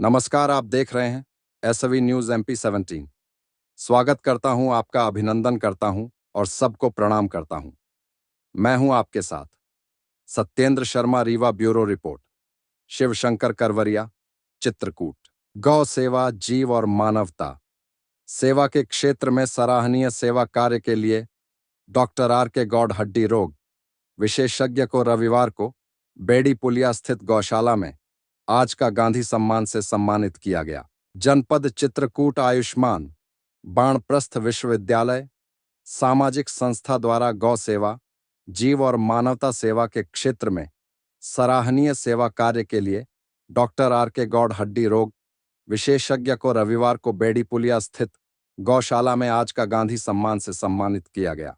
नमस्कार, आप देख रहे हैं एसवी न्यूज MP17। स्वागत करता हूं, आपका अभिनंदन करता हूं और सबको प्रणाम करता हूं। मैं हूं आपके साथ सत्येंद्र शर्मा, रीवा ब्यूरो रिपोर्ट। शिवशंकर करवरिया, चित्रकूट। गौ सेवा, जीव और मानवता सेवा के क्षेत्र में सराहनीय सेवा कार्य के लिए डॉक्टर R.K. गौड़ हड्डी रोग विशेषज्ञ को रविवार को बेड़ी पुलिया स्थित गौशाला में आज का गांधी सम्मान से सम्मानित किया गया। जनपद चित्रकूट आयुष्मान बाणप्रस्थ विश्वविद्यालय सामाजिक संस्था द्वारा गौ सेवा, जीव और मानवता सेवा के क्षेत्र में सराहनीय सेवा कार्य के लिए डॉक्टर R.K. गौड़ हड्डी रोग विशेषज्ञ को रविवार को बेड़ी पुलिया स्थित गौशाला में आज का गांधी सम्मान से सम्मानित किया गया।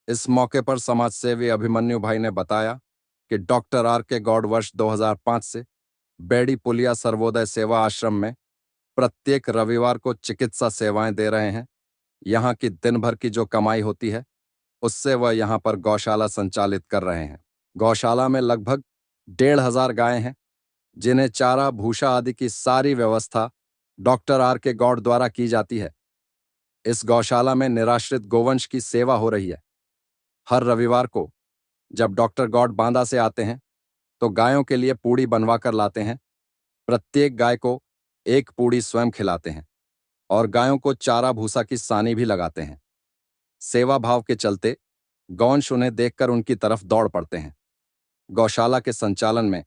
इस मौके पर समाजसेवी अभिमन्यु भाई ने बताया कि डॉक्टर R.K. गौड़ वर्ष 2005 से बेड़ी पुलिया सर्वोदय सेवा आश्रम में प्रत्येक रविवार को चिकित्सा सेवाएं दे रहे हैं। यहाँ की दिन भर की जो कमाई होती है उससे वह यहाँ पर गौशाला संचालित कर रहे हैं। गौशाला में लगभग 1,500 गायें हैं, जिन्हें चारा भूसा आदि की सारी व्यवस्था डॉक्टर R.K. गौड़ द्वारा की जाती है। इस गौशाला में निराश्रित गोवंश की सेवा हो रही है। हर रविवार को जब डॉक्टर गौड़ बांदा से आते हैं तो गायों के लिए पूड़ी बनवा कर लाते हैं। प्रत्येक गाय को एक पूड़ी स्वयं खिलाते हैं और गायों को चारा भूसा की सानी भी लगाते हैं। सेवा भाव के चलते गौवंश उन्हें देखकर उनकी तरफ दौड़ पड़ते हैं। गौशाला के संचालन में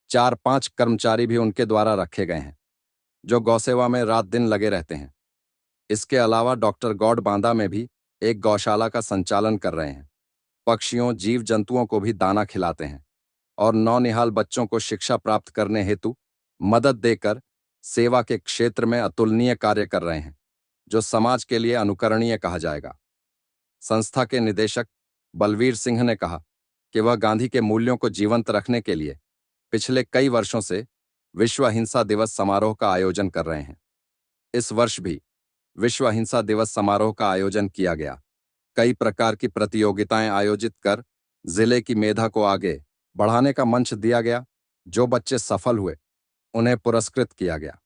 4-5 कर्मचारी भी उनके द्वारा रखे गए हैं, जो गौसेवा में रात दिन लगे रहते हैं। इसके अलावा डॉक्टर गौड़ बांदा में भी एक गौशाला का संचालन कर रहे हैं। पक्षियों, जीव जंतुओं को भी दाना खिलाते हैं और नौनिहाल बच्चों को शिक्षा प्राप्त करने हेतु मदद देकर सेवा के क्षेत्र में अतुलनीय कार्य कर रहे हैं, जो समाज के लिए अनुकरणीय कहा जाएगा। संस्था के निदेशक बलवीर सिंह ने कहा कि वह गांधी के मूल्यों को जीवंत रखने के लिए पिछले कई वर्षों से विश्व अहिंसा दिवस समारोह का आयोजन कर रहे हैं। इस वर्ष भी विश्व अहिंसा दिवस समारोह का आयोजन किया गया। कई प्रकार की प्रतियोगिताएं आयोजित कर जिले की मेधा को आगे बढ़ाने का मंच दिया गया। जो बच्चे सफल हुए उन्हें पुरस्कृत किया गया।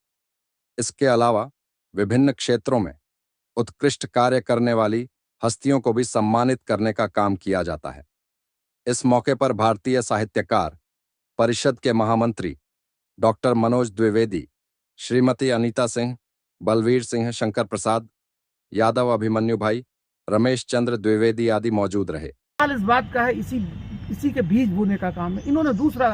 इसके अलावा विभिन्न क्षेत्रों में उत्कृष्ट कार्य करने वाली हस्तियों को भी सम्मानित करने का काम किया जाता है। इस मौके पर भारतीय साहित्यकार परिषद के महामंत्री डॉक्टर मनोज द्विवेदी, श्रीमती अनीता सिंह, बलवीर सिंह, शंकर प्रसाद यादव, अभिमन्यु भाई, रमेश चंद्र द्विवेदी आदि मौजूद रहे। इस बात का है, इसी के बीज बोने का काम है। इन्होंने दूसरा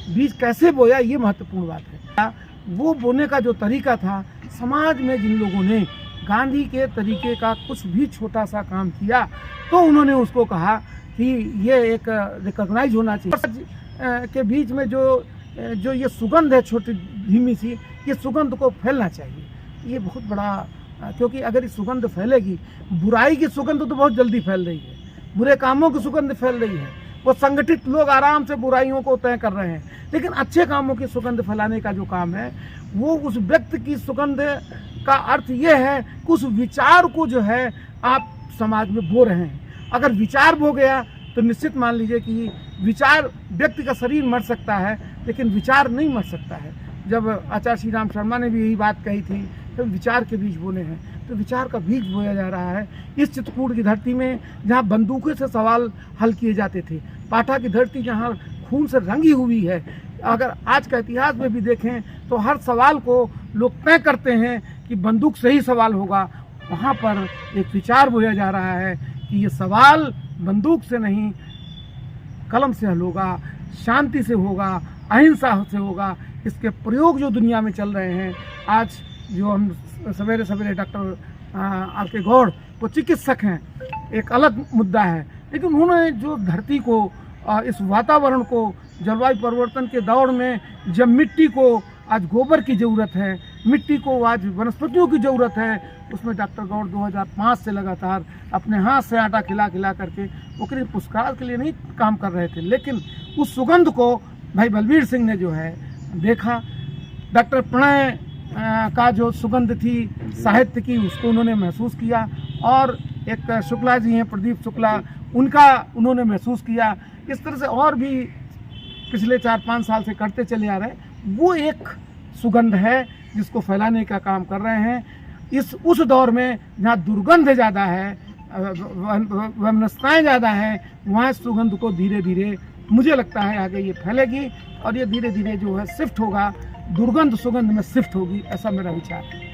बीज कैसे बोया, ये महत्वपूर्ण बात है। वो बोने का जो तरीका था, समाज में जिन लोगों ने गांधी के तरीके का कुछ भी छोटा सा काम किया तो उन्होंने उसको कहा कि ये एक रिकॉग्नाइज होना चाहिए। के बीच में जो ये सुगंध है, छोटी धीमी सी, ये सुगंध को फैलना चाहिए। ये बहुत बड़ा, क्योंकि अगर ये सुगंध फैलेगी, बुराई की सुगंध तो बहुत जल्दी फैल रही है, बुरे कामों की सुगंध फैल रही है। वो संगठित लोग आराम से बुराइयों को तय कर रहे हैं, लेकिन अच्छे कामों की सुगंध फैलाने का जो काम है वो उस व्यक्ति की सुगंध का अर्थ ये है कि उस विचार को जो है आप समाज में बो रहे हैं। अगर विचार बो गया तो निश्चित मान लीजिए कि विचार, व्यक्ति का शरीर मर सकता है लेकिन विचार नहीं मर सकता है। जब आचार्य श्री राम शर्मा ने भी यही बात कही थी, तो विचार के बीज बोने हैं, तो विचार का बीज बोया जा रहा है इस चित्रकूट की धरती में, जहाँ बंदूकों से सवाल हल किए जाते थे। पाठा की धरती जहाँ खून से रंगी हुई है। अगर आज का इतिहास में भी देखें तो हर सवाल को लोग तय करते हैं कि बंदूक से ही सवाल होगा। वहाँ पर एक विचार बोया जा रहा है कि ये सवाल बंदूक से नहीं, कलम से हल होगा, शांति से होगा, अहिंसा से होगा। इसके प्रयोग जो दुनिया में चल रहे हैं, आज जो हम सवेरे सवेरे डॉक्टर R.K. गौड़ वो चिकित्सक हैं, एक अलग मुद्दा है, लेकिन उन्होंने जो धरती को, इस वातावरण को, जलवायु परिवर्तन के दौर में जब मिट्टी को आज गोबर की ज़रूरत है, मिट्टी को आज वनस्पतियों की ज़रूरत है, उसमें डॉक्टर गौड़ 2005 से लगातार अपने हाथ से आटा खिला करके वो किसी पुरस्कार के लिए नहीं काम कर रहे थे, लेकिन उस सुगंध को भाई बलवीर सिंह ने जो है देखा। डॉक्टर प्रणय का जो सुगंध थी साहित्य की, उसको उन्होंने महसूस किया, और एक शुक्ला जी हैं, प्रदीप शुक्ला, उनका उन्होंने महसूस किया। इस तरह से और भी पिछले 4-5 साल से करते चले आ रहे हैं। वो एक सुगंध है जिसको फैलाने का काम कर रहे हैं। उस दौर में जहाँ दुर्गंध ज़्यादा है, वैमनस्यताएँ ज़्यादा है, वहाँ सुगंध को धीरे धीरे मुझे लगता है आगे ये फैलेगी और ये धीरे धीरे जो है शिफ्ट होगा, दुर्गंध सुगंध में शिफ्ट होगी, ऐसा मेरा विचार है।